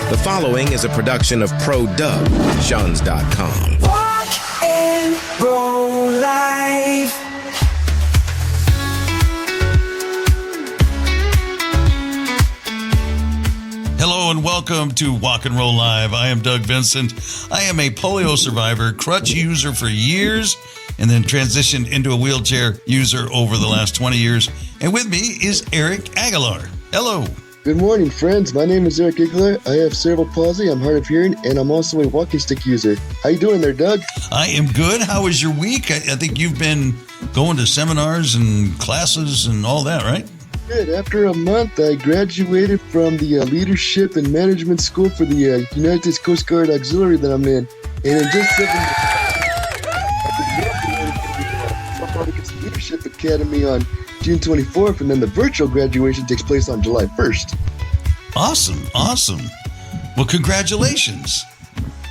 The following is a production of ProDubShuns.com. Rock and roll live. Hello and welcome to Walk and Roll Live. I am Doug Vincent. I am a polio survivor, crutch user for years, and then transitioned into a wheelchair user over the last 20 years. And with me is Eric Aguilar. Hello. Good morning, friends. My name is Eric Aguilar. I have cerebral palsy. I'm hard of hearing, and I'm also a walking stick user. How you doing there, Doug? I am good. How was your week? I think you've been going to seminars and classes and all that, right? Good. After a month, I graduated from the Leadership and Management School for the United States Coast Guard Auxiliary that I'm in. And in just 7 months, the Leadership Academy on June 24th, and then the virtual graduation takes place on July 1st. Awesome. Well, congratulations.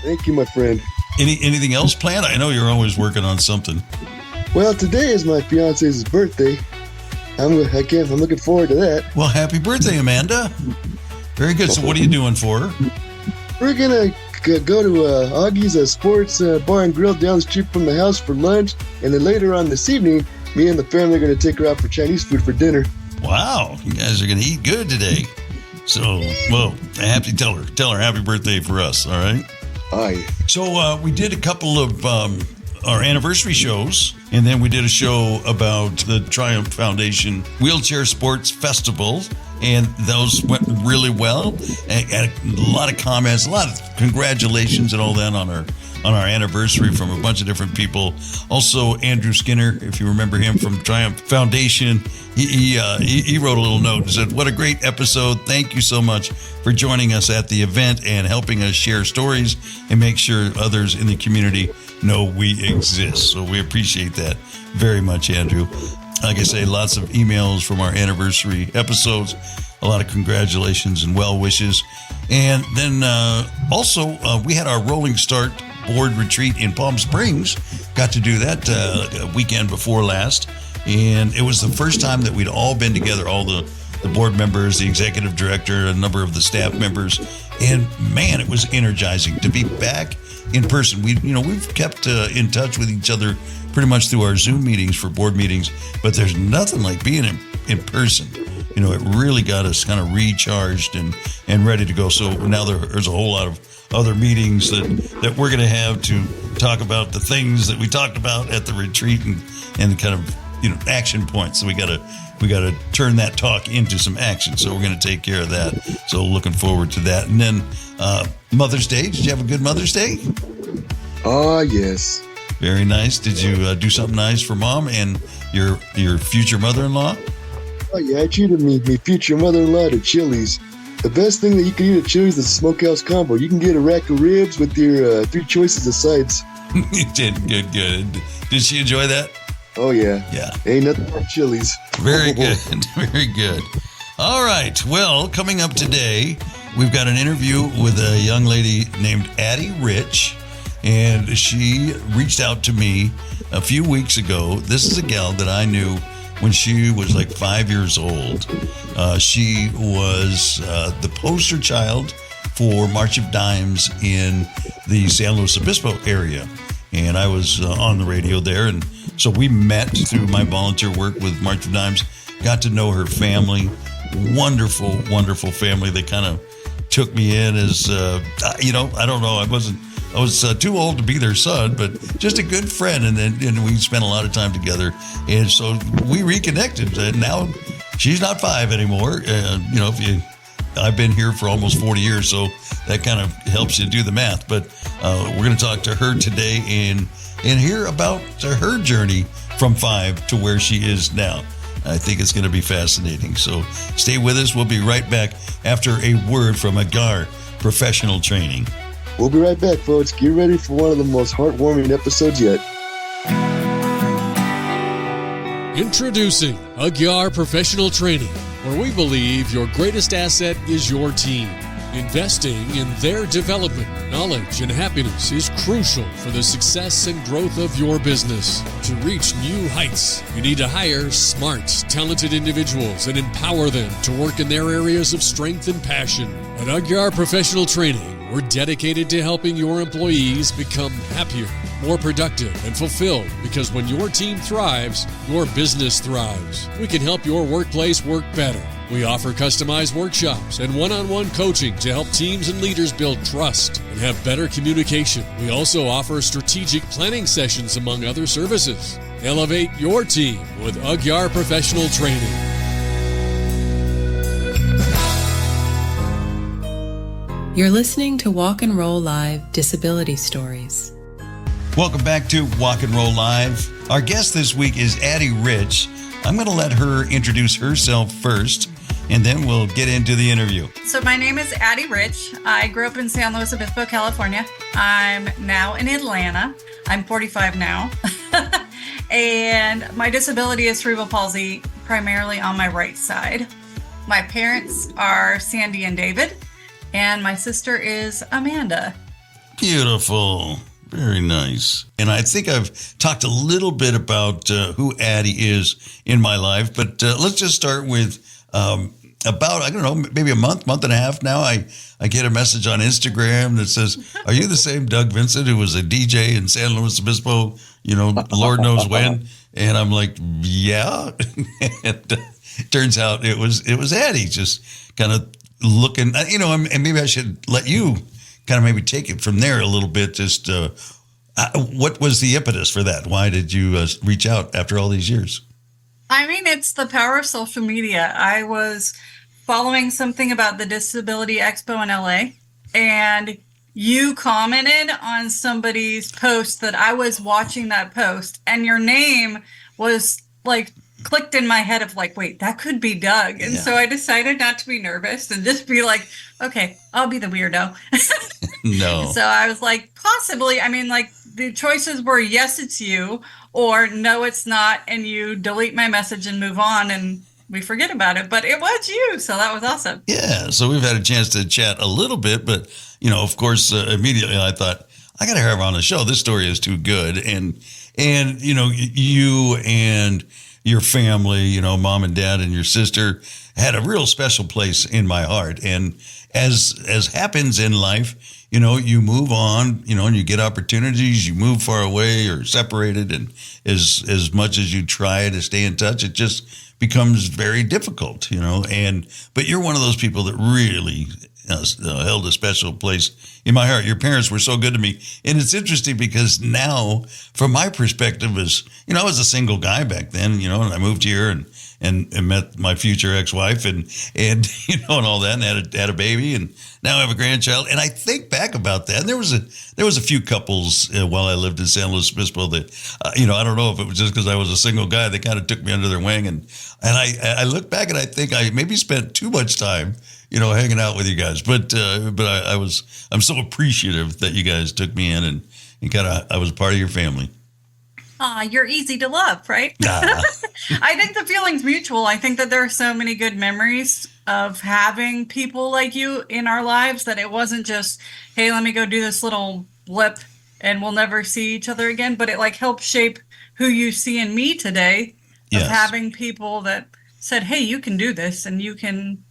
Thank you, my friend. Anything else planned? I know you're always working on something. Well, today is my fiance's birthday. I'm looking forward to that. Well, happy birthday, Amanda. Very good. So what are you doing for her? We're going to go to Augie's Sports Bar and Grill down the street from the house for lunch. And then later on this evening, me and the family are going to take her out for Chinese food for dinner. Wow. You guys are going to eat good today. So, well, I have to tell her happy birthday for us. All right. Aye. So we did a couple of our anniversary shows, and then we did a show about the Triumph Foundation Wheelchair Sports Festival, and those went really well. And a lot of comments, a lot of congratulations and all that on our anniversary from a bunch of different people. Also, Andrew Skinner, if you remember him from Triumph Foundation, he wrote a little note and said, "What a great episode. Thank you so much for joining us at the event and helping us share stories and make sure others in the community know we exist." So we appreciate that very much, Andrew. Like I say, lots of emails from our anniversary episodes, a lot of congratulations and well wishes. And then also we had our Rolling Start board retreat in Palm Springs. Got to do that a weekend before last. And it was the first time that we'd all been together, all the board members, the executive director, a number of the staff members. And man, it was energizing to be back in person. We've kept in touch with each other pretty much through our Zoom meetings for board meetings, but there's nothing like being in person. It really got us kind of recharged and ready to go. So now there's a whole lot of other meetings that we're going to have to talk about the things that we talked about at the retreat and kind of action points. So we got to turn that talk into some action. So we're going to take care of that. So looking forward to that. And then Mother's Day. Did you have a good Mother's Day? Oh, yes. Very nice. Did you do something nice for Mom and your future mother-in-law? Oh, yeah. I treated me future mother-in-law to Chili's. The best thing that you can eat at Chili's is the smokehouse combo. You can get a rack of ribs with your 3 choices of sides. You did. Good. Did she enjoy that? Oh, yeah. Yeah. Ain't nothing but Chili's. Very good. Very good. All right. Well, coming up today, we've got an interview with a young lady named Addie Rich, and she reached out to me a few weeks ago. This is a gal that I knew when she was like 5 years old. She was the poster child for March of Dimes in the San Luis Obispo area. And I was on the radio there. And so we met through my volunteer work with March of Dimes, got to know her family. Wonderful, wonderful family. They kind of took me in as, I don't know. I was too old to be their son, but just a good friend. And we spent a lot of time together. And so we reconnected. And now she's not 5 anymore. I've been here for almost 40 years, so that kind of helps you do the math. But we're going to talk to her today and hear about her journey from 5 to where she is now. I think it's going to be fascinating. So stay with us. We'll be right back after a word from Agar Professional Training. We'll be right back, folks. Get ready for one of the most heartwarming episodes yet. Introducing Agar Professional Training, where we believe your greatest asset is your team. Investing in their development, knowledge, and happiness is crucial for the success and growth of your business. To reach new heights, you need to hire smart, talented individuals and empower them to work in their areas of strength and passion. At Ugyar Professional Training, we're dedicated to helping your employees become happier, more productive, and fulfilled, because when your team thrives, your business thrives. We can help your workplace work better. We offer customized workshops and one-on-one coaching to help teams and leaders build trust and have better communication. We also offer strategic planning sessions, among other services. Elevate your team with Ugyar Professional Training. You're listening to Walk and Roll Live Disability Stories. Welcome back to Walk and Roll Live. Our guest this week is Addie Rich. I'm going to let her introduce herself first, and then we'll get into the interview. So my name is Addie Rich. I grew up in San Luis Obispo, California. I'm now in Atlanta. I'm 45 now. And my disability is cerebral palsy, primarily on my right side. My parents are Sandy and David, and my sister is Amanda. Beautiful. Very nice. And I think I've talked a little bit about who Addie is in my life, but let's just start with about, I don't know, maybe a month and a half now, I get a message on Instagram that says, "Are you the same Doug Vincent who was a DJ in San Luis Obispo, Lord knows when?" And I'm like, yeah. And turns out it was Addie, just kind of looking, and maybe I should let you kind of maybe take it from there a little bit. Just what was the impetus for that? Why did you reach out after all these years? I mean, it's the power of social media. I was following something about the Disability Expo in LA, and you commented on somebody's post that I was watching that post, and your name was like clicked in my head of like, wait, that could be Doug. And so I decided not to be nervous and just be like, okay, I'll be the weirdo. No. So I was like, possibly, I mean, like the choices were, yes, it's you, or no, it's not. And you delete my message and move on and we forget about it. But it was you. So that was awesome. Yeah. So we've had a chance to chat a little bit, but, of course, immediately I thought, I got to have her on the show. This story is too good. And you and your family, mom and dad and your sister had a real special place in my heart. And as happens in life, you move on, and you get opportunities, you move far away or separated. And as much as you try to stay in touch, it just becomes very difficult, but you're one of those people that really held a special place in my heart. Your parents were so good to me. And it's interesting because now, from my perspective, I was a single guy back then, and I moved here and met my future ex-wife and all that, and had a baby, and now I have a grandchild. And I think back about that. And there was a few couples while I lived in San Luis Obispo that, I don't know if it was just because I was a single guy, they kind of took me under their wing. And I look back and I think I maybe spent too much time, hanging out with you guys. But I'm so appreciative that you guys took me in and I was a part of your family. You're easy to love, right? I think the feeling's mutual. I think that there are so many good memories of having people like you in our lives that it wasn't just, hey, let me go do this little blip and we'll never see each other again. But it helped shape who you see in me today. Of having people that said, hey, you can do this and you can,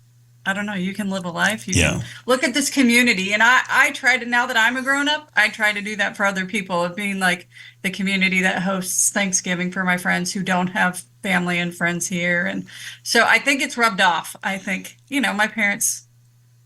you can live a life. You can look at this community. And I try to, now that I'm a grown up, I try to do that for other people, of being like the community that hosts Thanksgiving for my friends who don't have family and friends here. And so I think it's rubbed off. I think, my parents,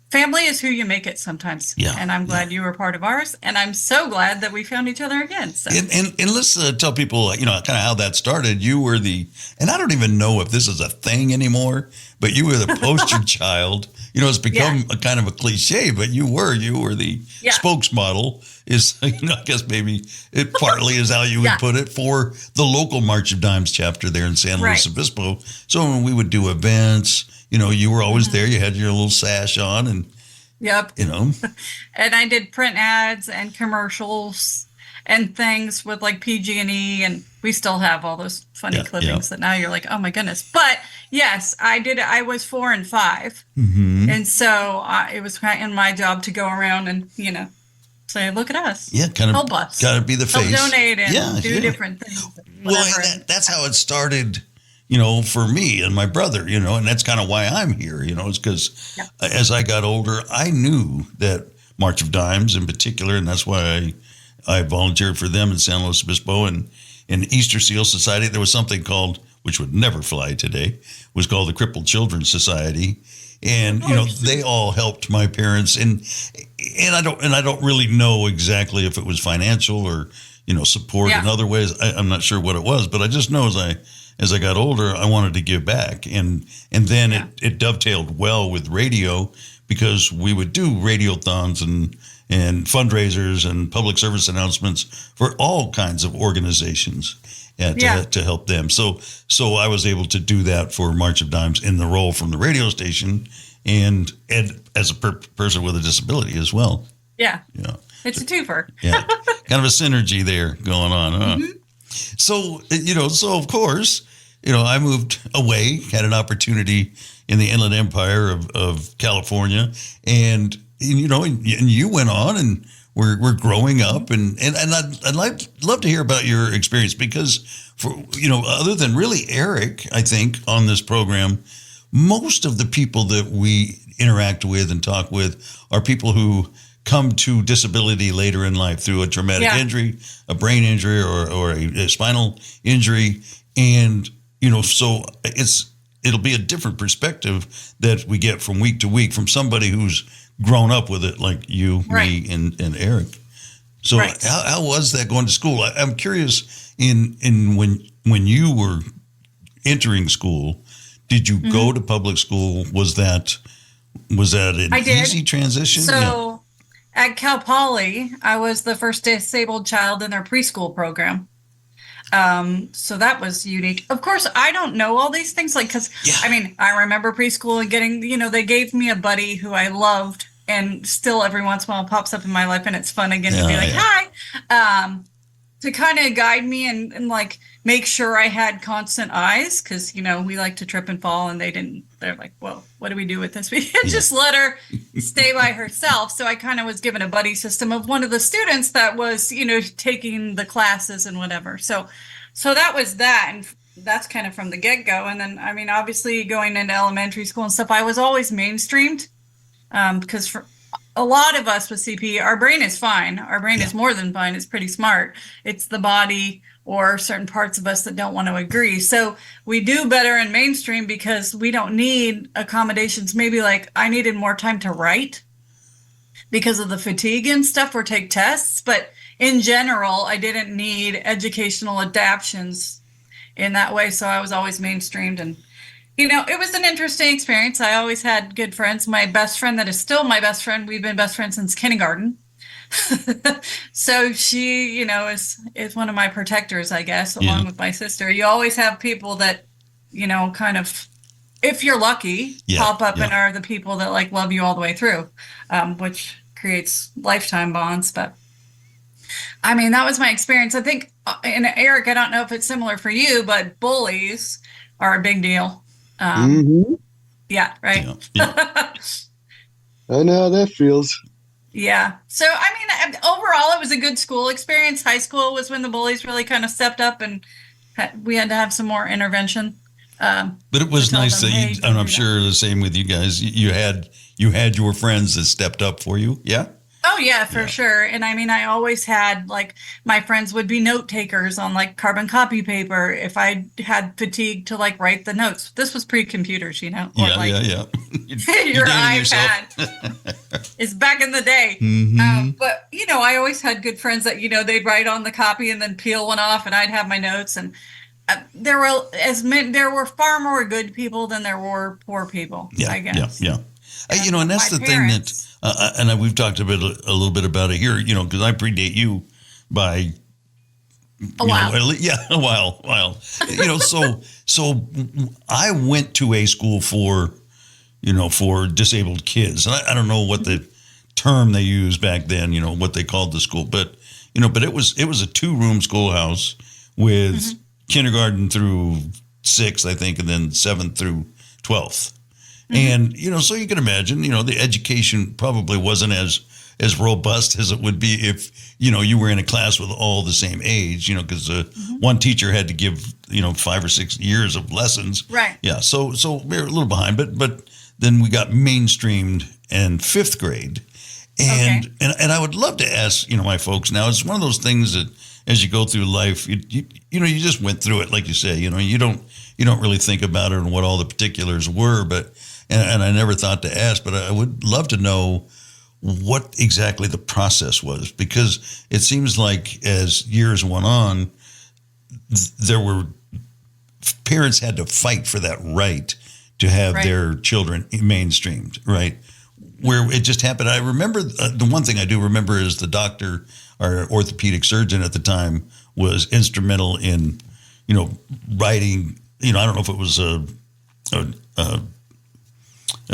family is who you make it sometimes. Yeah. And I'm glad you were part of ours. And I'm so glad that we found each other again. So. And let's tell people, kind of how that started. You were and I don't even know if this is a thing anymore, but you were the poster child. It's become a kind of a cliche, but you were the spokesmodel is, I guess maybe it partly is how you would put it, for the local March of Dimes chapter there in San Luis Obispo. So when we would do events, you were always there. You had your little sash on and, And I did print ads and commercials and things with PG&E, and we still have all those funny clippings that now you're like, oh my goodness. But yes, I did. I was 4 and 5. Mm-hmm. And so it was in my job to go around and, say, look at us. Yeah, kind of help us. Got to be the face. Help donate and do different things. Well, that's how it started for me and my brother, and that's kind of why I'm here, it's because as I got older, I knew that March of Dimes in particular, and that's why I volunteered for them in San Luis Obispo and in Easter Seal Society. There was something called, which would never fly today, was called the Crippled Children's Society. And, they all helped my parents. And I don't really know exactly if it was financial or, support in other ways. I'm not sure what it was, but I just know as I got older, I wanted to give back. And then it dovetailed well with radio, because we would do radiothons and fundraisers and public service announcements for all kinds of organizations to help them. So I was able to do that for March of Dimes in the role from the radio station and as a person with a disability as well. Yeah. It's a twofer. Yeah. Kind of a synergy there going on. Huh? Mm-hmm. So of course, I moved away, had an opportunity in the Inland Empire of California, and you went on and we're growing up, and I'd love to hear about your experience, because for other than really Eric, I think on this program, most of the people that we interact with and talk with are people who come to disability later in life through a traumatic injury, a brain injury, or a spinal injury, and so it'll be a different perspective that we get from week to week from somebody who's grown up with it, like you, me, and Eric. So how was that going to school? I'm curious, in when you were entering school, did you go to public school? Was that an easy transition? So at Cal Poly, I was the first disabled child in their preschool program. So that was unique. Of course, I don't know all these things, I remember preschool and getting, they gave me a buddy who I loved, and still every once in a while pops up in my life, and it's fun again to be like, hi, to kind of guide me and make sure I had constant eyes, because, we like to trip and fall, and they're like, well, what do we do with this? We can't just let her stay by herself. So I kind of was given a buddy system of one of the students that was, taking the classes and whatever. So that was that. And that's kind of from the get-go. And then, obviously going into elementary school and stuff, I was always mainstreamed, because for a lot of us with CP, our brain is fine. Our brain is more than fine. It's pretty smart. It's the body or certain parts of us that don't want to agree. So we do better in mainstream because we don't need accommodations. Maybe I needed more time to write because of the fatigue and stuff, or take tests. But in general, I didn't need educational adaptions in that way. So I was always mainstreamed, and it was an interesting experience. I always had good friends. My best friend, that is still my best friend, we've been best friends since kindergarten. So she, is one of my protectors, I guess, along with my sister. You always have people that, kind of, if you're lucky, pop up and are the people that love you all the way through, which creates lifetime bonds. But that was my experience. I think, and Eric, I don't know if it's similar for you, but bullies are a big deal. Yeah, right. I know how that feels. Yeah. So, overall, it was a good school experience. High school was when the bullies really kind of stepped up, and we had to have some more intervention. But it was nice that and I'm sure the same with you guys. You had your friends that stepped up for you. Yeah. Oh, yeah, for sure. And I always had my friends would be note takers on carbon copy paper if I had fatigue to write the notes. This was pre-computers, Or, your iPad is back in the day. Mm-hmm. But, I always had good friends that, they'd write on the copy and then peel one off, and I'd have my notes. And there were far more good people than there were poor people, I guess. Yeah. And that's the thing that, and we've talked a little bit about it here, because I predate you by a while. A while. So I went to a school for disabled kids, and I don't know what the term they used back then, what they called the school, but it was a 2-room schoolhouse with kindergarten through 6th, I think, and then 7th through 12th. And, so you can imagine, the education probably wasn't as robust as it would be if, you were in a class with all the same age, because one teacher had to give 5 or 6 years of lessons. Right. Yeah. So we're a little behind, but then we got mainstreamed in 5th grade. And I would love to ask, my folks now, it's one of those things that as you go through life, you just went through it. Like you say, you don't really think about it and what all the particulars were, and I never thought to ask, but I would love to know what exactly the process was, because it seems like as years went on, there were parents had to fight for that right to have their children mainstreamed, right? Where it just happened. I remember the one thing I do remember is the doctor, our orthopedic surgeon at the time, was instrumental in, writing. I don't know if it was a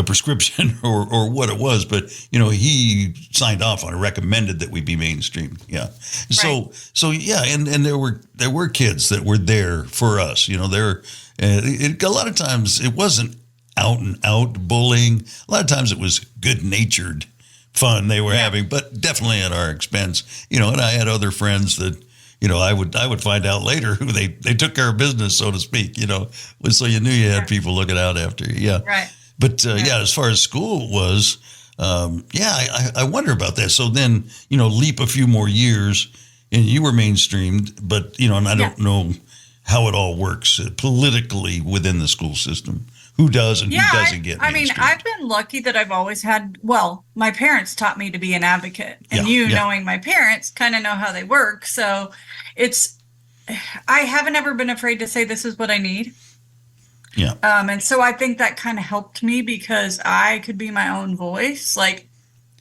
prescription or what it was, but he signed off on it, recommended that we be mainstream. Yeah. So yeah, and there were kids that were there for us. A lot of times it wasn't out and out bullying. A lot of times it was good natured fun they were having, but definitely at our expense. And I had other friends that I would find out later who they took care of business, so to speak. So you knew you had people looking out after you. Yeah. Right. But as far as school was, I wonder about that. So then, leap a few more years, and you were mainstreamed, but and I don't know how it all works politically within the school system. Who does and who doesn't get mainstreamed? I mean, I've been lucky that I've always had. Well, my parents taught me to be an advocate, and knowing my parents, kind of know how they work. So I haven't ever been afraid to say this is what I need. Yeah. And so I think that kind of helped me because I could be my own voice. Like,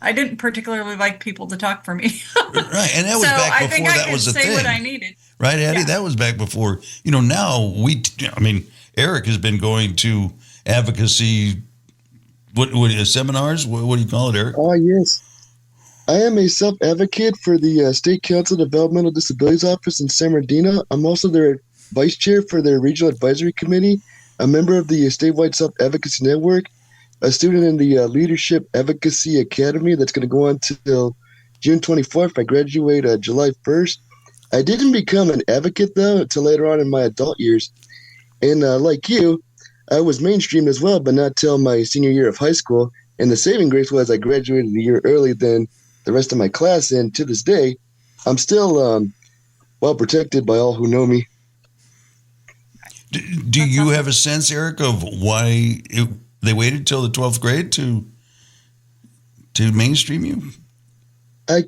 I didn't particularly like people to talk for me. Right. And that was back before that was a thing. I think I could say what I needed. Right, Addie? Yeah. That was back before. Now Eric has been going to advocacy, what seminars? What do you call it, Eric? Oh, yes. I am a self-advocate for the State Council Developmental Disabilities Office in San Bernardino. I'm also their vice chair for their regional advisory committee, a member of the statewide self-advocacy network, a student in the Leadership Advocacy Academy that's going to go on till June 24th. I graduate July 1st. I didn't become an advocate, though, until later on in my adult years. And like you, I was mainstreamed as well, but not till my senior year of high school. And the saving grace was I graduated a year early than the rest of my class. And to this day, I'm still well protected by all who know me. Do you have a sense, Eric, of why they waited till the 12th grade to mainstream you? I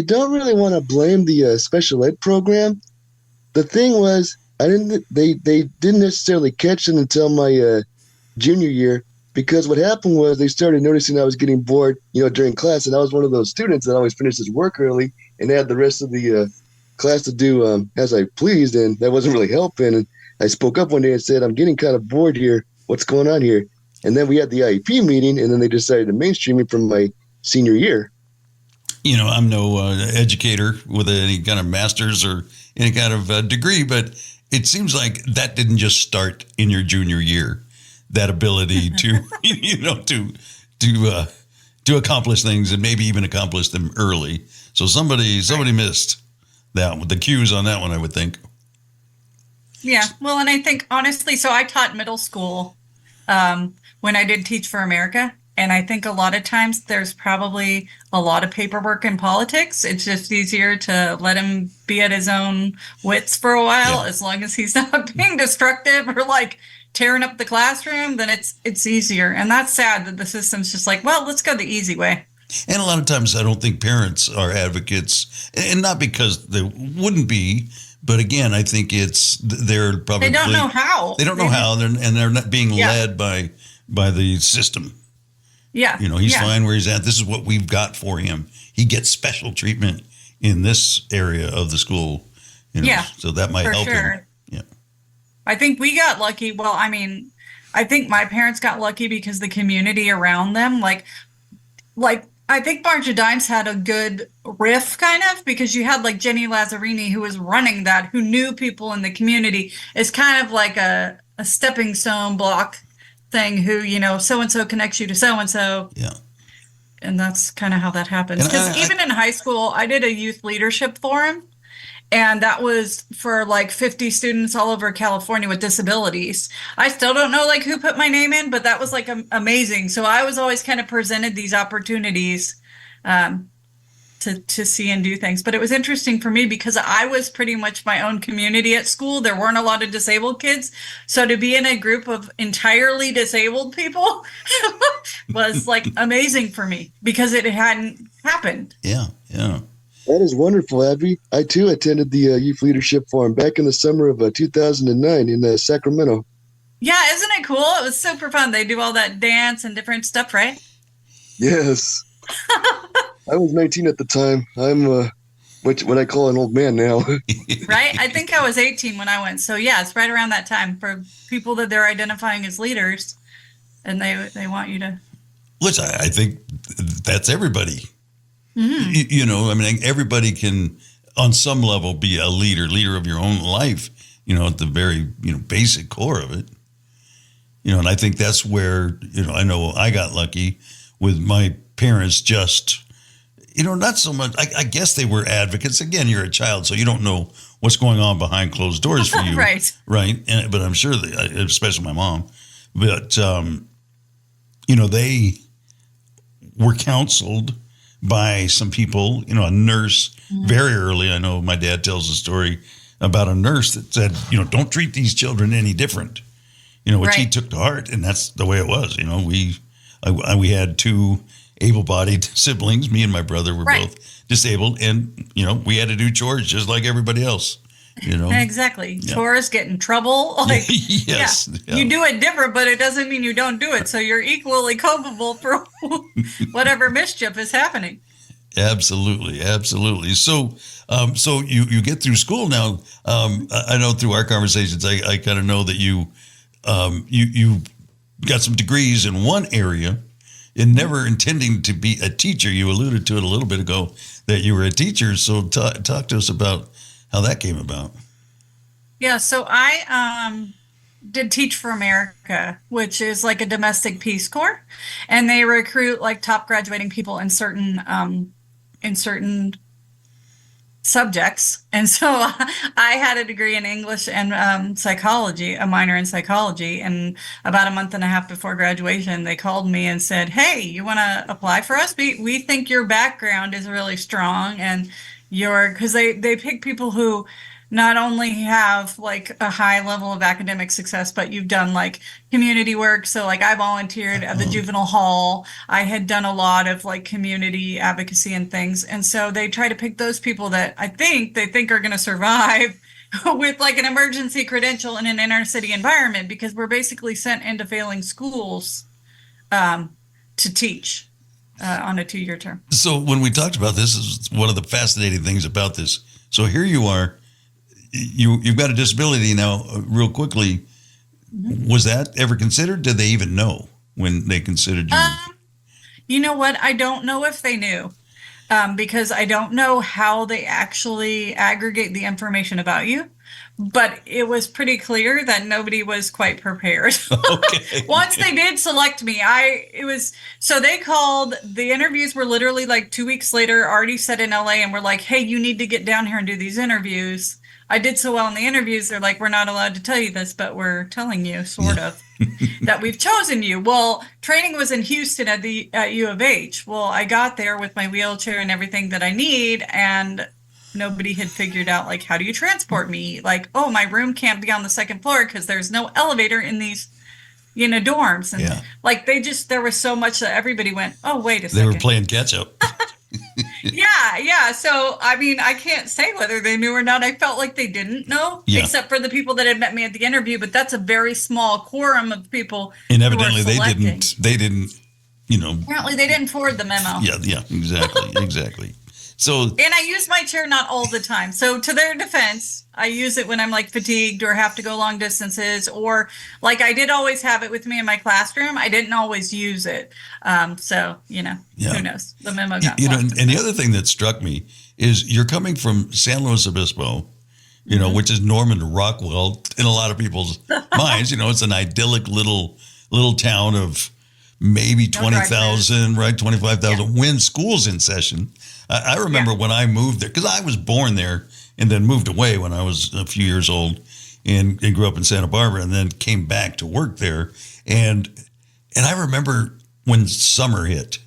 don't really want to blame the special ed program. The thing was, they didn't necessarily catch it until my junior year, because what happened was they started noticing I was getting bored, during class, and I was one of those students that always finished his work early and had the rest of the class to do as I pleased, and that wasn't really helping. And I spoke up one day and said, I'm getting kind of bored here. What's going on here? And then we had the IEP meeting, and then they decided to mainstream me from my senior year. I'm no educator with any kind of master's or any kind of degree, but it seems like that didn't just start in your junior year. That ability to, to accomplish things and maybe even accomplish them early. So somebody missed that one, the cues on that one, I would think. Yeah, well, and I think honestly, so I taught middle school when I did Teach for America. And I think a lot of times there's probably a lot of paperwork in politics. It's just easier to let him be at his own wits for a while, as long as he's not being destructive or like tearing up the classroom, then it's easier. And that's sad that the system's just like, well, let's go the easy way. And a lot of times I don't think parents are advocates, and not because they wouldn't be, but again, I think they're probably they don't know how. They don't know how, and they're not being led by the system. Yeah. He's fine where he's at. This is what we've got for him. He gets special treatment in this area of the school. So that might help him. Yeah. I think we got lucky. Well, I mean, I think my parents got lucky because the community around them, like I think March of Dimes had a good riff kind of, because you had like Jenny Lazzarini, who was running that, who knew people in the community. It's kind of like a stepping stone block thing, who, so-and-so connects you to so-and-so. Yeah. And that's kind of how that happens. Because even in high school, I did a youth leadership forum, And that was for like 50 students all over California with disabilities. I still don't know like who put my name in, but that was like amazing. So I was always kind of presented these opportunities to see and do things. But it was interesting for me because I was pretty much my own community at school. There weren't a lot of disabled kids. So to be in a group of entirely disabled people was like amazing for me because it hadn't happened. Yeah, yeah. That is wonderful, Abby. I, too, attended the Youth Leadership Forum back in the summer of 2009 in Sacramento. Yeah, isn't it cool? It was super fun. They do all that dance and different stuff, right? Yes. I was 19 at the time. I'm what I call an old man now. Right? I think I was 18 when I went. So, yeah, it's right around that time for people that they're identifying as leaders, and they want you to. Which I think that's everybody. You know, I mean, everybody can, on some level, be a leader of your own life, you know, at the very, you know, basic core of it. You know, and I think that's where, you know I got lucky with my parents just, you know, not so much, I guess they were advocates. Again, you're a child, so you don't know what's going on behind closed doors for you. Right. But I'm sure, especially my mom, but, you know, they were counseled by some people, you know, a nurse very early. I know my dad tells a story about a nurse that said, you know, don't treat these children any different, you know, which he took to heart. And that's the way it was. You know, we had two able-bodied siblings. Me and my brother were both disabled. And, you know, we had to do chores just like everybody else, you know. Exactly. Yeah. Chores, get in trouble. Like, yes. Yeah. You do it different, but it doesn't mean you don't do it. So you're equally culpable for whatever mischief is happening. Absolutely. Absolutely. So, so you get through school now. I know through our conversations, I kind of know that you got some degrees in one area and never intending to be a teacher. You alluded to it a little bit ago that you were a teacher. So talk to us about how that came about. Yeah, so I did Teach for America, which is like a domestic Peace Corps, and they recruit like top graduating people in certain subjects. And so I had a degree in English and psychology, a minor in psychology. And about a month and a half before graduation, they called me and said, "Hey, you want to apply for us? We think your background is really strong, and because they pick people who not only have like a high level of academic success, but you've done like community work." So like I volunteered at the juvenile hall. I had done a lot of like community advocacy and things. And so they try to pick those people that they think are going to survive with like an emergency credential in an inner city environment, because we're basically sent into failing schools to teach on a 2-year term. So when we talked about this, is one of the fascinating things about this. So here you are. You've got a disability now. Real quickly, was that ever considered? Did they even know when they considered you? You know what? I don't know if they knew, because I don't know how they actually aggregate the information about you. But it was pretty clear that nobody was quite prepared. Okay. Once they did select me, so they called. The interviews were literally like 2 weeks later, already set in LA, and we're like, "Hey, you need to get down here and do these interviews." I did so well in the interviews. They're like, "We're not allowed to tell you this, but we're telling you sort of that we've chosen you." Well, training was in Houston at U of H. Well, I got there with my wheelchair and everything that I need, and nobody had figured out like, how do you transport me? Like, oh, my room can't be on the second floor because there's no elevator in these, dorms. And like there was so much that everybody went, "Oh, wait a second." They were playing catch up. Yeah. So, I mean, I can't say whether they knew or not. I felt like they didn't know, except for the people that had met me at the interview. But that's a very small quorum of people. And evidently they didn't, Apparently they didn't forward the memo. Yeah, exactly. So, and I use my chair not all the time. So to their defense, I use it when I'm like fatigued or have to go long distances, or like I did always have it with me in my classroom. I didn't always use it. So, who knows? The memo got lost. And the other thing that struck me is you're coming from San Luis Obispo, which is Norman to Rockwell in a lot of people's minds. It's an idyllic little town of maybe 20,000, right? 25,000 when school's in session. I remember when I moved there, because I was born there and then moved away when I was a few years old and grew up in Santa Barbara and then came back to work there. And I remember when summer hit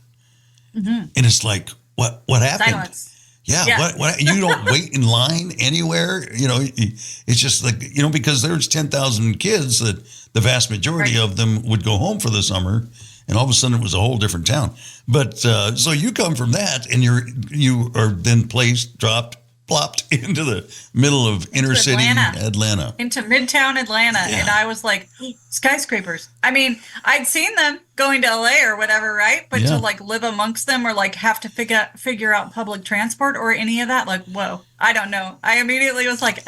and it's like, what happened? Silence. Yeah. What you don't wait in line anywhere. It's just like, because there's 10,000 kids that the vast majority of them would go home for the summer. And all of a sudden it was a whole different town. But so you come from that and you are then plopped into the middle of inner city Atlanta. Into midtown Atlanta. Yeah. And I was like, skyscrapers. I mean, I'd seen them going to LA or whatever, right? But to like live amongst them or like have to figure out public transport or any of that, like, whoa, I don't know. I immediately was like,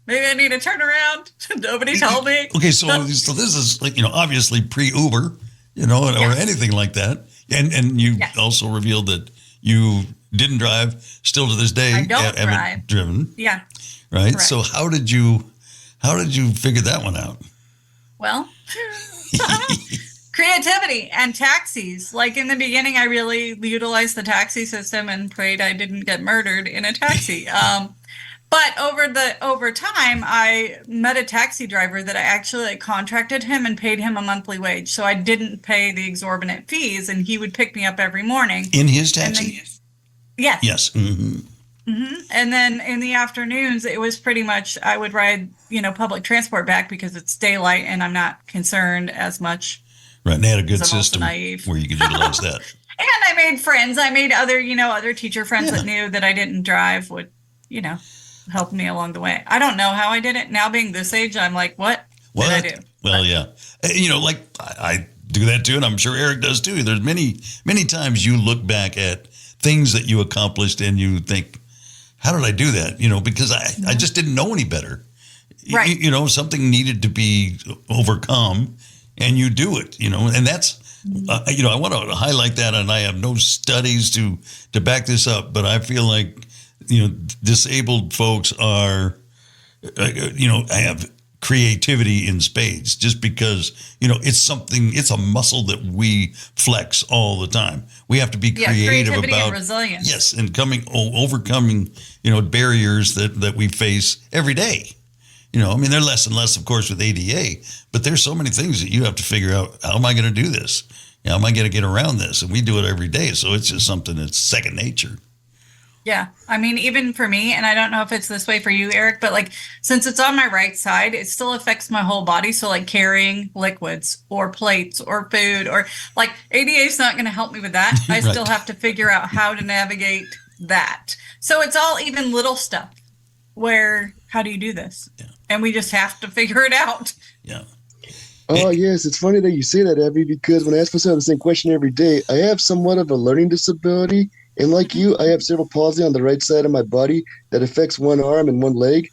maybe I need to turn around. Nobody told me. Okay, so this is like, obviously pre-Uber, or anything like that. And you also revealed that you didn't drive, still to this day. I don't haven't drive. Driven. Yeah. Right. Correct. So how did you figure that one out? Well, creativity and taxis. Like in the beginning, I really utilized the taxi system and prayed I didn't get murdered in a taxi. But over time, I met a taxi driver that I actually contracted him and paid him a monthly wage. So I didn't pay the exorbitant fees, and he would pick me up every morning. In his taxi? Yes. Yes. Mm-hmm. Mm-hmm. And then in the afternoons, it was pretty much I would ride, public transport back because it's daylight and I'm not concerned as much. Right. And they had a good system where you could utilize that. And I made friends. I made other teacher friends that knew that I didn't drive would, help me along the way. I don't know how I did it. Now being this age, I'm like, what did I do? Well, yeah. Like I do that too. And I'm sure Eric does too. There's many, many times you look back at things that you accomplished and you think, how did I do that? Because I just didn't know any better. Right. Something needed to be overcome and you do it, and that's, I want to highlight that. And I have no studies to back this up, but I feel like, disabled folks are, have creativity in spades just because, it's a muscle that we flex all the time. We have to be creative creativity about and resilience. Yes. And overcoming, barriers that we face every day. They're less and less, of course, with ADA, but there's so many things that you have to figure out. How am I going to do this? How am I going to get around this? And we do it every day. So it's just something that's second nature. Yeah. I mean, even for me, and I don't know if it's this way for you, Eric, but like, since it's on my right side, it still affects my whole body. So like carrying liquids or plates or food or like ADA is not going to help me with that. I still have to figure out how to navigate that. So it's all even little stuff where, how do you do this? Yeah. And we just have to figure it out. Yeah. Oh, yes. It's funny that you say that, Abby, because when I ask myself the same question every day, I have somewhat of a learning disability. And like you, I have cerebral palsy on the right side of my body that affects one arm and one leg.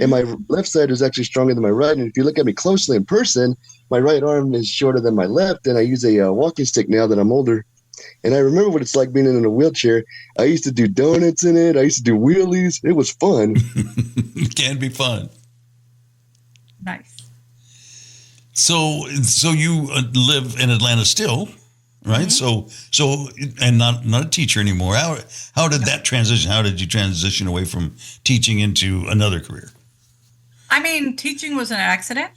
And my left side is actually stronger than my right. And if you look at me closely in person, my right arm is shorter than my left. And I use a walking stick now that I'm older. And I remember what it's like being in a wheelchair. I used to do donuts in it. I used to do wheelies. It was fun. It can be fun. Nice. So you live in Atlanta still, right? Mm-hmm. So, and not a teacher anymore. How did that transition? How did you transition away from teaching into another career? I mean, teaching was an accident.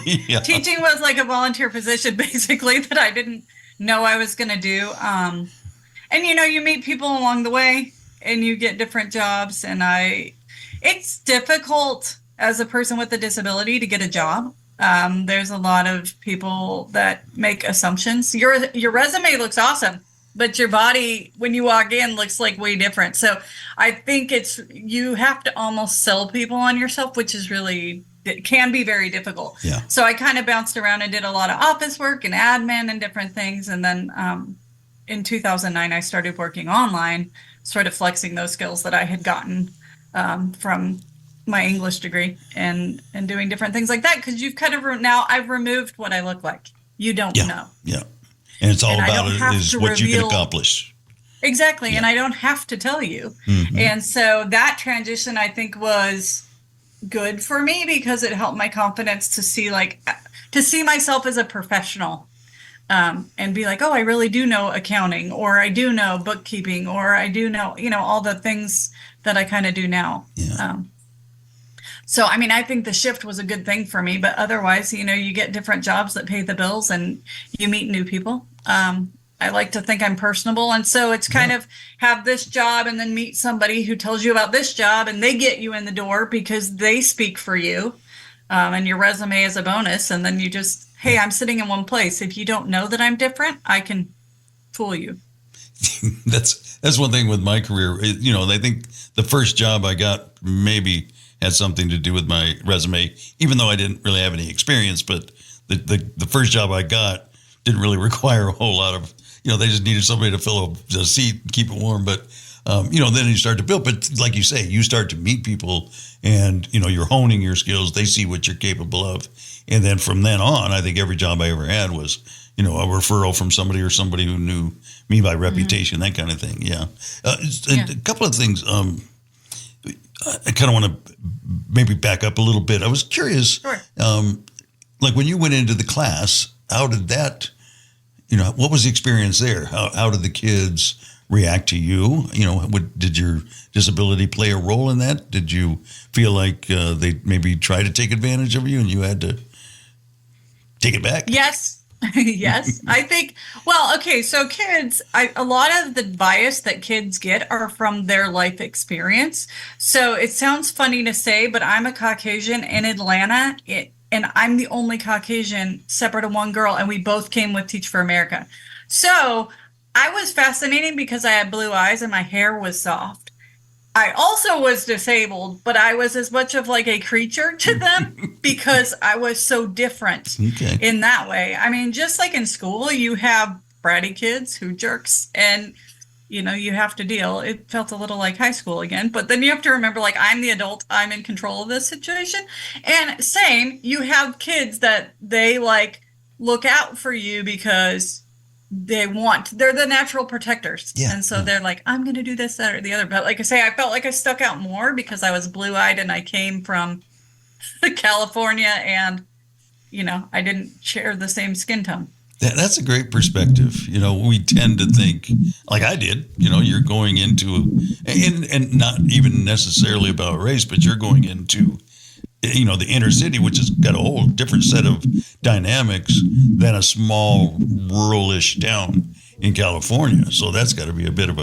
Yeah. Teaching was like a volunteer position, basically, that I didn't know I was going to do. And you meet people along the way, and you get different jobs. And it's difficult as a person with a disability to get a job. There's a lot of people that make assumptions. Your resume looks awesome, but your body, when you walk in, looks like way different. So I think you have to almost sell people on yourself, which is it can be very difficult. Yeah. So I kind of bounced around and did a lot of office work and admin and different things. And then in 2009, I started working online, sort of flexing those skills that I had gotten from my English degree and doing different things like that. Because you've kind of now I've removed what I look like. You don't know. Yeah. And it's all about what you can accomplish. Exactly. Yeah. And I don't have to tell you. Mm-hmm. And so that transition, I think, was good for me because it helped my confidence to see myself as a professional. and be like, oh, I really do know accounting, or I do know bookkeeping, or I do know, all the things that I kind of do now. Yeah. So, I mean, I think the shift was a good thing for me, but otherwise, you get different jobs that pay the bills and you meet new people. I like to think I'm personable. And so it's kind of have this job and then meet somebody who tells you about this job and they get you in the door because they speak for you. And your resume is a bonus. And then you just, hey, I'm sitting in one place. If you don't know that I'm different, I can fool you. That's one thing with my career. I think the first job I got maybe had something to do with my resume, even though I didn't really have any experience. But the first job I got didn't really require a whole lot of, they just needed somebody to fill a seat and keep it warm. But, then you start to build. But like you say, you start to meet people and, you're honing your skills. They see what you're capable of. And then from then on, I think every job I ever had was, a referral from somebody or somebody who knew me by reputation, that kind of thing. Yeah. A couple of things. I kind of want to maybe back up a little bit. I was curious, Sure. Like when you went into the class, how did that, what was the experience there? How did the kids react to you? Did your disability play a role in that? Did you feel like they maybe tried to take advantage of you and you had to take it back? Yes. Yes. I think, so kids, a lot of the bias that kids get are from their life experience. So it sounds funny to say, but I'm a Caucasian in Atlanta. And I'm the only Caucasian separate of one girl, and we both came with Teach for America. So I was fascinating because I had blue eyes and my hair was soft. I also was disabled, but I was as much of like a creature to them because I was so different in that way. I mean, just like in school, you have bratty kids who jerks and you have to deal. It felt a little like high school again, but then you have to remember, like, I'm the adult, I'm in control of this situation. And same, you have kids that they like look out for you because they're the natural protectors. Yeah, and so they're like, I'm going to do this, that, or the other. But like I say, I felt like I stuck out more because I was blue-eyed and I came from California and, I didn't share the same skin tone. That's a great perspective. We tend to think, like I did, you're going into, and not even necessarily about race, but you're going into, the inner city, which has got a whole different set of dynamics than a small ruralish town in California. So that's got to be a bit of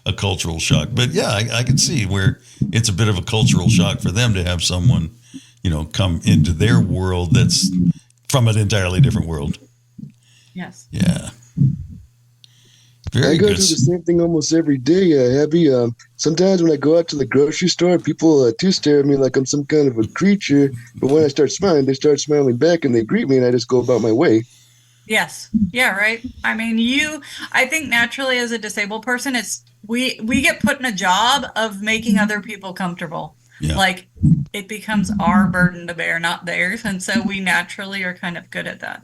a cultural shock. But yeah, I can see where it's a bit of a cultural shock for them to have someone, come into their world that's from an entirely different world. Yes. Yeah. I go through the same thing almost every day, Abby. Sometimes when I go out to the grocery store, people too stare at me like I'm some kind of a creature. But when I start smiling, they start smiling back and they greet me, and I just go about my way. Yes. Yeah. Right. I mean, I think naturally as a disabled person, we get put in a job of making other people comfortable. Yeah. Like it becomes our burden to bear, not theirs, and so we naturally are kind of good at that.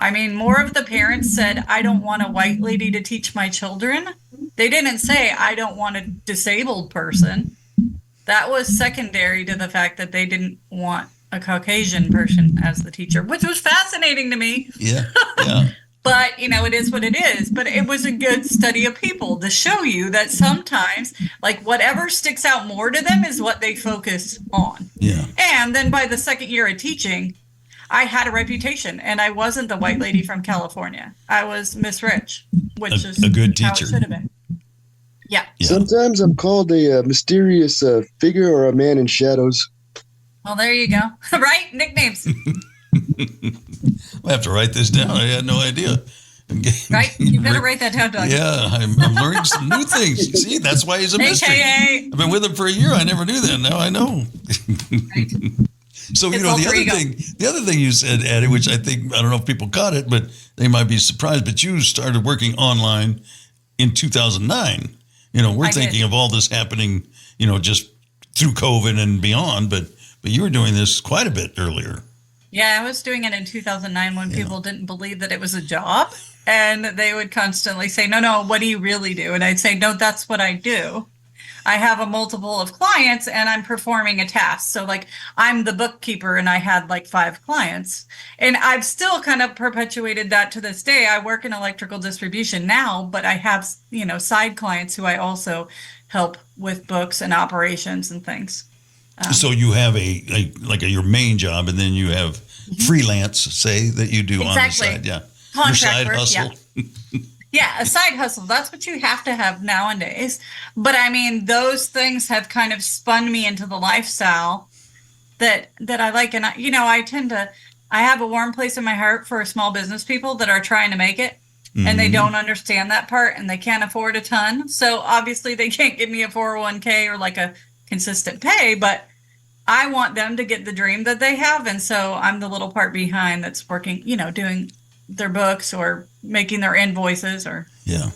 I mean, more of the parents said, I don't want a white lady to teach my children. They didn't say, I don't want a disabled person. That was secondary to the fact that they didn't want a Caucasian person as the teacher, which was fascinating to me. Yeah. Yeah. But, it is what it is. But it was a good study of people to show you that sometimes, like, whatever sticks out more to them is what they focus on. Yeah. And then by the second year of teaching, I had a reputation, and I wasn't the white lady from California. I was Miss Rich, which is a good teacher. How it should have been. Yeah. Sometimes I'm called a mysterious figure or a man in shadows. Well, there you go. Right? Nicknames. I'll have to write this down. I had no idea. Right? You better write that down, Doug. Yeah, I'm learning some new things. See, that's why he's a mystery. AKA. I've been with him for a year. I never knew that. Now I know. Right. So, the other thing you said, Addie, which I don't know if people caught it, but they might be surprised, but you started working online in 2009. We're thinking of all this happening, just through COVID and beyond, but you were doing this quite a bit earlier. Yeah, I was doing it in 2009 when people didn't believe that it was a job, and they would constantly say, no, what do you really do? And I'd say, no, that's what I do. I have a multiple of clients and I'm performing a task. So like I'm the bookkeeper and I had like 5 clients, and I've still kind of perpetuated that to this day. I work in electrical distribution now, but I have, side clients who I also help with books and operations and things. So you have your main job, and then you have freelance, say, that you do Exactly. on the side. Yeah. Contract Your side work, hustle. Yeah, a side hustle. That's what you have to have nowadays. But I mean, those things have kind of spun me into the lifestyle that I like. And I have a warm place in my heart for small business people that are trying to make it, and they don't understand that part, and they can't afford a ton. So obviously they can't give me a 401k or like a consistent pay, but I want them to get the dream that they have. And so I'm the little part behind that's working, doing their books or making their invoices or. Yeah.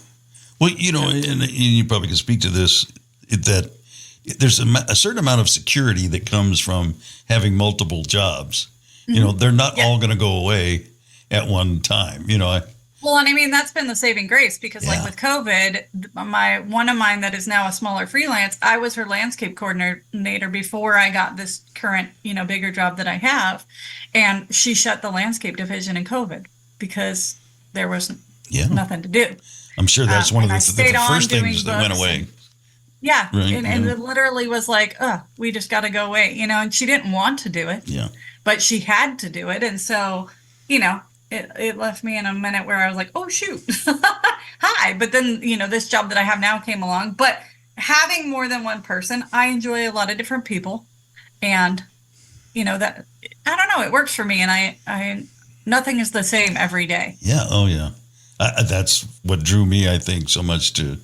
Well, and you probably can speak to this, that there's a certain amount of security that comes from having multiple jobs. They're not all going to go away at one time. Well, and I mean, that's been the saving grace because like with COVID, one of mine that is now a smaller freelance, I was her landscape coordinator before I got this current, bigger job that I have. And she shut the landscape division in COVID because there was nothing to do. I'm sure that's one of the first things that went away. Yeah. Right, and it literally was like, we just got to go away, and she didn't want to do it. Yeah. But she had to do it. And so, it left me in a minute where I was like, oh, shoot. Hi. But then, this job that I have now came along. But having more than one person, I enjoy a lot of different people. And, that, I don't know, it works for me. And I nothing is the same every day. Yeah. Oh, yeah. That's what drew me, I think, so much to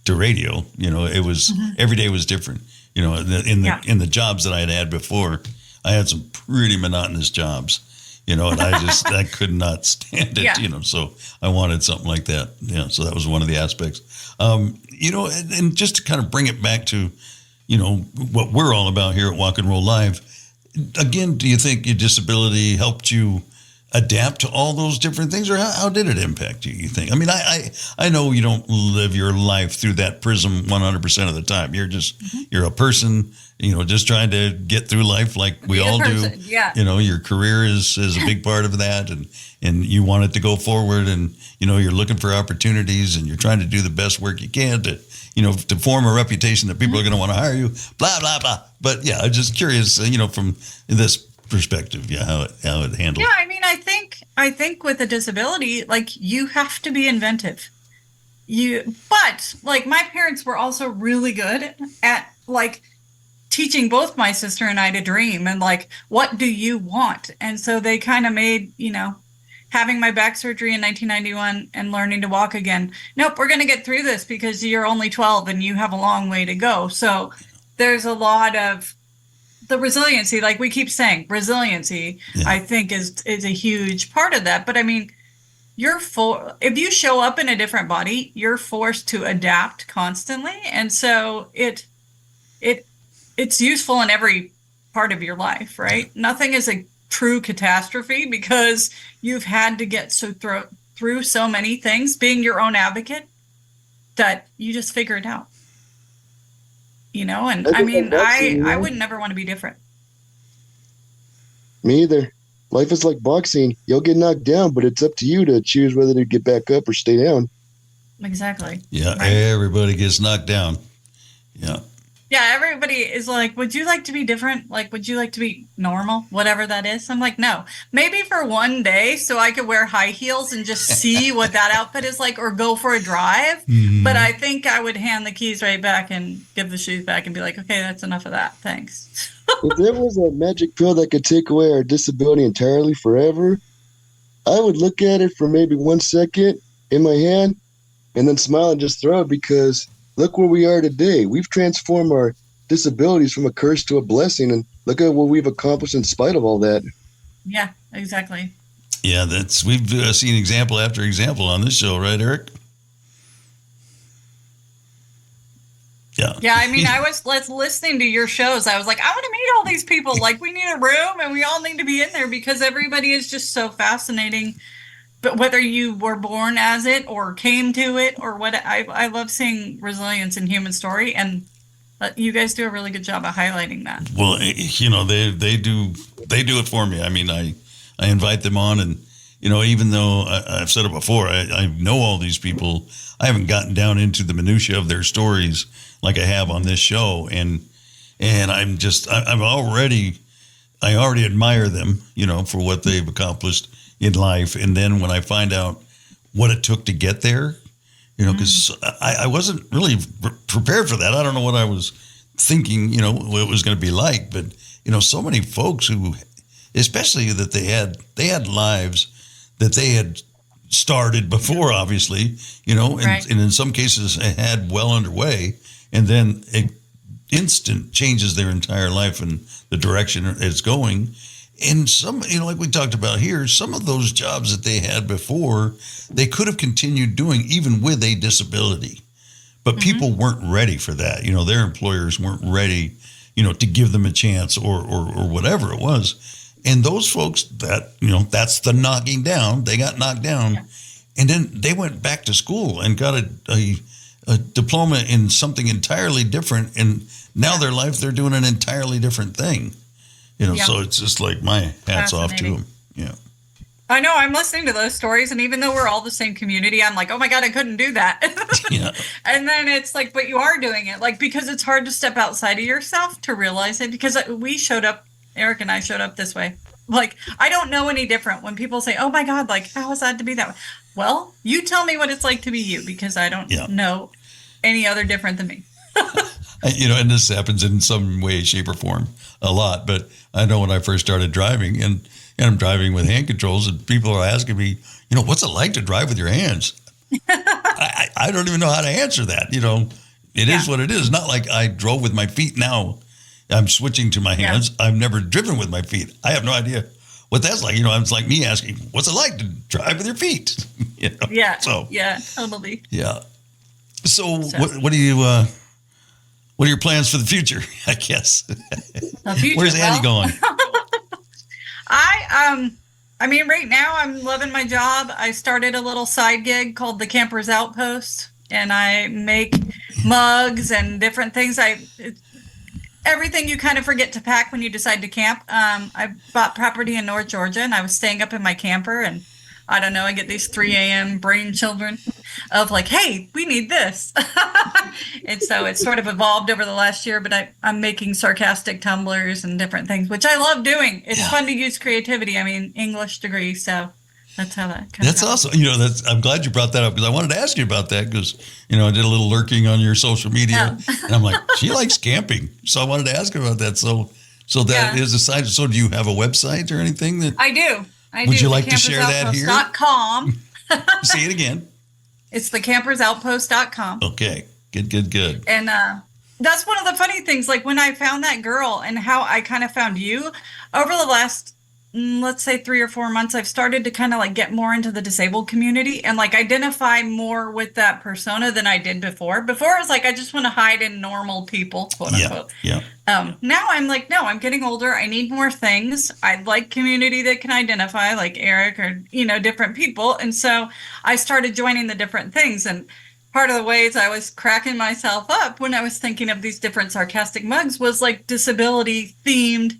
radio. It was every day was different. In the jobs that I had before, I had some pretty monotonous jobs. And I could not stand it. So I wanted something like that. Yeah. So that was one of the aspects. And just to kind of bring it back to, what we're all about here at Walk and Roll Live. Again, do you think your disability helped you adapt to all those different things, or how did it impact you? You think? I mean, I know you don't live your life through that prism 100% of the time. You're just you're a person, just trying to get through life like we all do. Yeah. Your career is a big part of that, and you want it to go forward, and you're looking for opportunities, and you're trying to do the best work you can to to form a reputation that people are going to want to hire you. Blah blah blah. But yeah, I'm just curious, from this perspective, how it handled. Yeah, I mean, I think with a disability, like you have to be inventive. But like my parents were also really good at like teaching both my sister and I to dream and like, what do you want? And so they kind of made, having my back surgery in 1991 and learning to walk again. Nope, we're going to get through this because you're only 12 and you have a long way to go. So there's a lot of the resiliency, like we keep saying, resiliency, I think is a huge part of that. But I mean, if you show up in a different body, you're forced to adapt constantly. And so it's useful in every part of your life, right? Nothing is a true catastrophe because you've had to get through so many things, being your own advocate, that you just figure it out. And I mean, I would never want to be different. Me either. Life is like boxing. You'll get knocked down, but it's up to you to choose whether to get back up or stay down. Exactly. Yeah, right. Everybody gets knocked down. Yeah. Yeah, everybody is like, would you like to be different? Like, would you like to be normal? Whatever that is. I'm like, no. Maybe for one day so I could wear high heels and just see what that outfit is like or go for a drive. Mm-hmm. But I think I would hand the keys right back and give the shoes back and be like, okay, that's enough of that. Thanks. If there was a magic pill that could take away our disability entirely forever, I would look at it for maybe 1 second in my hand and then smile and just throw it, because look where we are today. We've transformed our disabilities from a curse to a blessing, and look at what we've accomplished in spite of all that. Yeah, exactly. Yeah, we've seen example after example on this show, right, Eric? Yeah. Yeah, I mean, I was listening to your shows. I was like, I want to meet all these people. Like, we need a room, and we all need to be in there because everybody is just so fascinating. But whether you were born as it or came to it or what, I love seeing resilience in human story. And You guys do a really good job of highlighting that. Well, they do it for me. I mean, I invite them on, and even though I've said it before, I know all these people. I haven't gotten down into the minutia of their stories like I have on this show, and I already admire them, for what they've accomplished in life. And then when I find out what it took to get there, because I wasn't really prepared for that. I don't know what I was thinking, what it was going to be like. But, so many folks who, especially that they had lives that they had started before, obviously, and in some cases had well underway. And then it instant changes their entire life and the direction it's going. And some, like we talked about here, some of those jobs that they had before, they could have continued doing even with a disability. But people weren't ready for that. Their employers weren't ready, to give them a chance or whatever it was. And those folks that's the knocking down. They got knocked down. Yeah. And then they went back to school and got a diploma in something entirely different. And now their life, they're doing an entirely different thing. So it's just like my hat's off to them. Yeah. I know. I'm listening to those stories. And even though we're all the same community, I'm like, oh my God, I couldn't do that. Yeah. And then it's like, but you are doing it. Like, because it's hard to step outside of yourself to realize it. Because Eric and I showed up this way. Like, I don't know any different when people say, oh my God, like, how is that to be that way? Well, you tell me what it's like to be you, because I don't know any other different than me. And this happens in some way, shape, or form a lot. But I know when I first started driving, and I'm driving with hand controls, and people are asking me, what's it like to drive with your hands? I don't even know how to answer that. It is what it is. Not like I drove with my feet now. I'm switching to my hands. Yeah. I've never driven with my feet. I have no idea what that's like. It's like me asking, what's it like to drive with your feet? Yeah. So yeah, totally. Yeah. So what do you? What are your plans for the future? I guess. Where's Addie going? I mean, right now I'm loving my job. I started a little side gig called the Campers Outpost, and I make mugs and different things. Everything you kind of forget to pack when you decide to camp. I bought property in North Georgia, and I was staying up in my camper, and I don't know, I get these 3 a.m. brain children of like, hey, we need this. And so it's sort of evolved over the last year, but I'm making sarcastic tumblers and different things, which I love doing. It's fun to use creativity. I mean, English degree, so that's how that comes That's awesome. I'm glad you brought that up, because I wanted to ask you about that, because, I did a little lurking on your social media, and I'm like, she likes camping. So I wanted to ask her about that. So that is a side. So do you have a website or anything that? I do. Would you like to share that here? Campersoutpost.com. Say it again. It's thecampersoutpost.com. Okay. Good. And that's one of the funny things. Like when I found that girl and how I kind of found you over the last, let's say 3 or 4 months, I've started to kind of like get more into the disabled community and like identify more with that persona than I did before. Before it was like, I just want to hide in normal people, quote unquote. Yeah. Now I'm like, no, I'm getting older. I need more things. I'd like community that can identify like Eric or, different people. And so I started joining the different things. And part of the ways I was cracking myself up when I was thinking of these different sarcastic mugs was like disability themed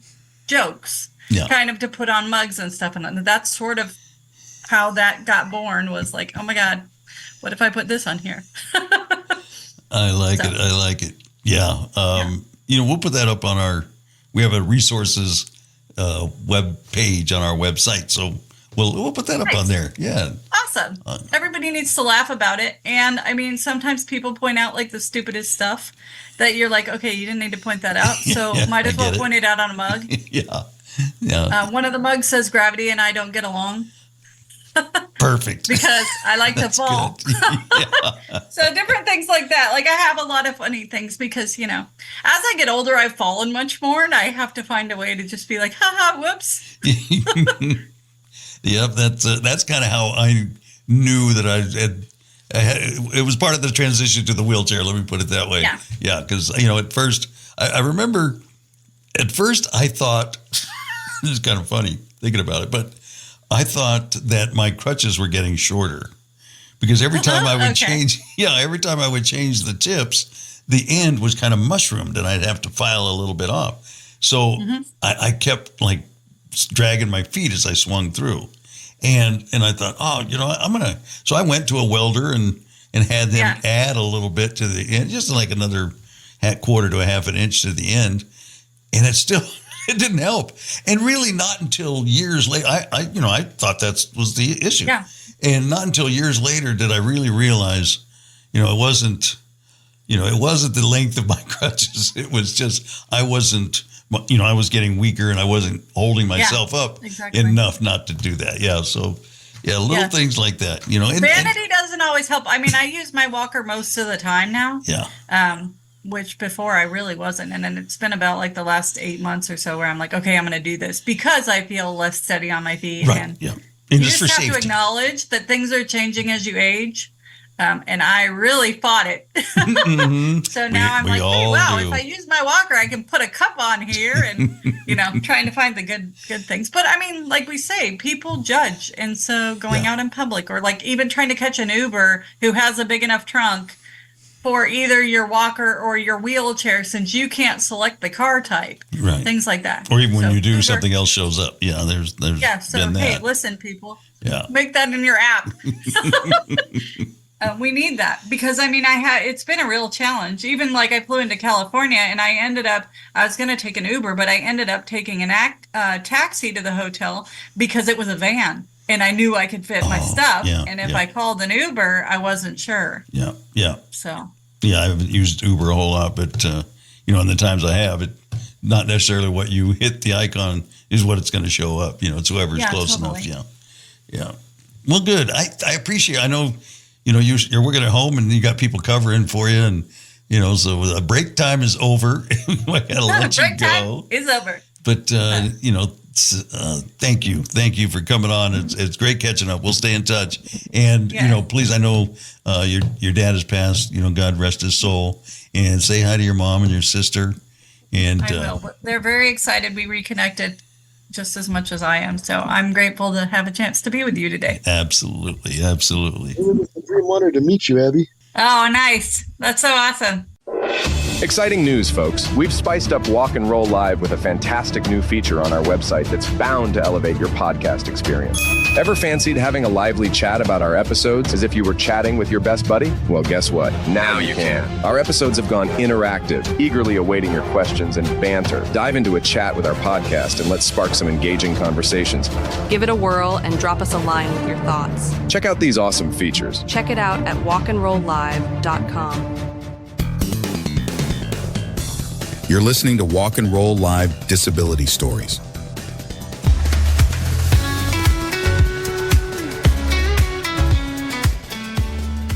jokes. Yeah. Kind of to put on mugs and stuff. And that's sort of how that got born, was like, oh my God, what if I put this on here? I like it. Yeah. We'll put that up on we have a resources web page on our website. So we'll put that up on there. Yeah. Awesome. Everybody needs to laugh about it. And I mean, sometimes people point out like the stupidest stuff that you're like, okay, you didn't need to point that out. So might as well point it out on a mug. Yeah. One of the mugs says gravity and I don't get along. Perfect. Because I like to fall. So different things like that. Like I have a lot of funny things because, as I get older, I've fallen much more and I have to find a way to just be like, haha, whoops. Yep. That's kind of how I knew that it was part of the transition to the wheelchair. Let me put it that way. Yeah. Because, at first, I remember at first I thought, this is kind of funny thinking about it, but I thought that my crutches were getting shorter because every time I would change the tips, the end was kind of mushroomed and I'd have to file a little bit off. So I kept like dragging my feet as I swung through. And I thought, so I went to a welder and had them add a little bit to the end, just like another quarter to a half an inch to the end. And it didn't help. And really not until years later, I thought that was the issue. Yeah. And not until years later did I really realize, it wasn't the length of my crutches. It was just, I wasn't, I was getting weaker and I wasn't holding myself up enough not to do that. Yeah. So, little things like that, Vanity doesn't always help. I mean, I use my walker most of the time now. Yeah. Which before I really wasn't. And then it's been about like the last 8 months or so where I'm like, okay, I'm going to do this because I feel less steady on my feet. Right. And yeah. You just have to acknowledge that things are changing as you age. And I really fought it. So now I'm like, hey, wow, if I use my walker, I can put a cup on here and, trying to find the good things. But I mean, like we say, people judge. And so going out in public or like even trying to catch an Uber who has a big enough trunk for either your walker or your wheelchair, since you can't select the car type, things like that. Or even when you do, Uber, something else shows up. Yeah, there's been that. Hey, listen, people. Yeah, make that in your app. We need that because I mean, it's been a real challenge. Even like I flew into California and I was going to take an Uber, but I ended up taking a taxi to the hotel because it was a van. And I knew I could fit my stuff. Yeah, and if I called an Uber, I wasn't sure. Yeah, yeah. So. Yeah, I haven't used Uber a whole lot, but, in the times I have, not necessarily what you hit the icon is what it's going to show up. It's whoever's close enough. Yeah, yeah. Well, good. I appreciate it. I know, you're working at home and you got people covering for you. And, so the break time is over. I got to let you go. Break time is over. But, thank you for coming on. It's great catching up. We'll stay in touch. And please, I know your dad has passed. God rest his soul. And say hi to your mom and your sister. And I will. They're very excited we reconnected just as much as I am. So I'm grateful to have a chance to be with you today. Absolutely. It was a dream honor to meet you, Abby. Oh, nice. That's so awesome. Exciting news, folks. We've spiced up Walk and Roll Live with a fantastic new feature on our website that's bound to elevate your podcast experience. Ever fancied having a lively chat about our episodes as if you were chatting with your best buddy? Well, guess what? Now you can. Our episodes have gone interactive, eagerly awaiting your questions and banter. Dive into a chat with our podcast and let's spark some engaging conversations. Give it a whirl and drop us a line with your thoughts. Check out these awesome features. Check it out at walkandrolllive.com. You're listening to Walk and Roll Live Disability Stories.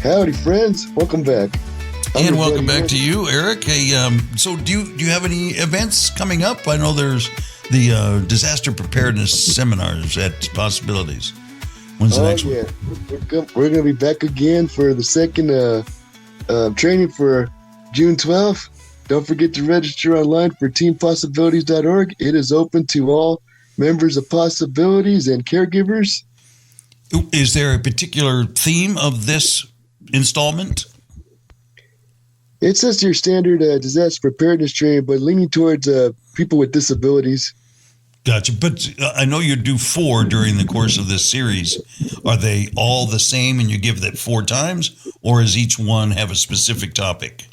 Howdy, friends. Welcome back. And welcome back to you, Eric. Hey, so do you have any events coming up? I know there's the disaster preparedness seminars at Possibilities. When's the next one? We're going to be back again for the second training for June 12th. Don't forget to register online for teampossibilities.org. It is open to all members of Possibilities and caregivers. Is there a particular theme of this installment? It's just your standard disaster preparedness training, but leaning towards people with disabilities. Gotcha. But I know you do 4 during the course of this series. Are they all the same and you give that 4 times, or does each one have a specific topic?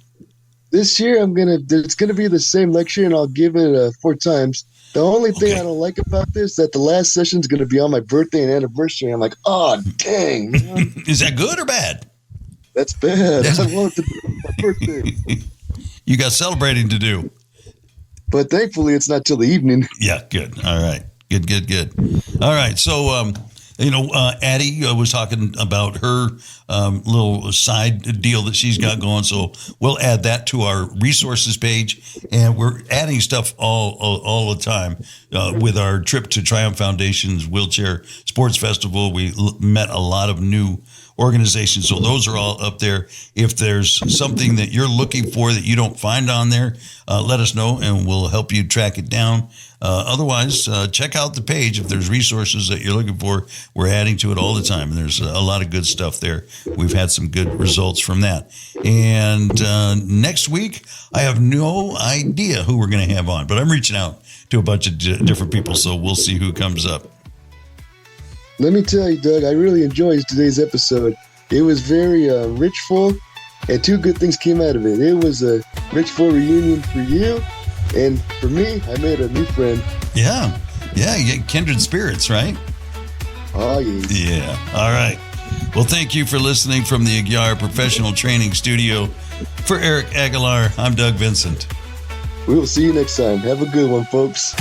This year, it's gonna be the same lecture, and I'll give it 4 times. The only thing I don't like about this is that the last session is gonna be on my birthday and anniversary. I'm like, oh dang! Is that good or bad? That's bad. I wanted to be my birthday. You got celebrating to do. But thankfully, it's not till the evening. Yeah, good. All right, good. All right, so Addie was talking about her little side deal that she's got going. So we'll add that to our resources page. And we're adding stuff all the time with our trip to Triumph Foundation's Wheelchair Sports Festival. We met a lot of new organizations. So those are all up there. If there's something that you're looking for that you don't find on there, let us know and we'll help you track it down. Otherwise, check out the page. If there's resources that you're looking for, we're adding to it all the time. And there's a lot of good stuff there. We've had some good results from that. And next week, I have no idea who we're going to have on, but I'm reaching out to a bunch of different people. So we'll see who comes up. Let me tell you, Doug, I really enjoyed today's episode. It was very richful, and two good things came out of it. It was a richful reunion for you. And for me, I made a new friend. Yeah. You get kindred spirits, right? Oh, yeah. Yeah. All right. Well, thank you for listening from the Aguiar Professional Training Studio. For Eric Aguilar, I'm Doug Vincent. We will see you next time. Have a good one, folks.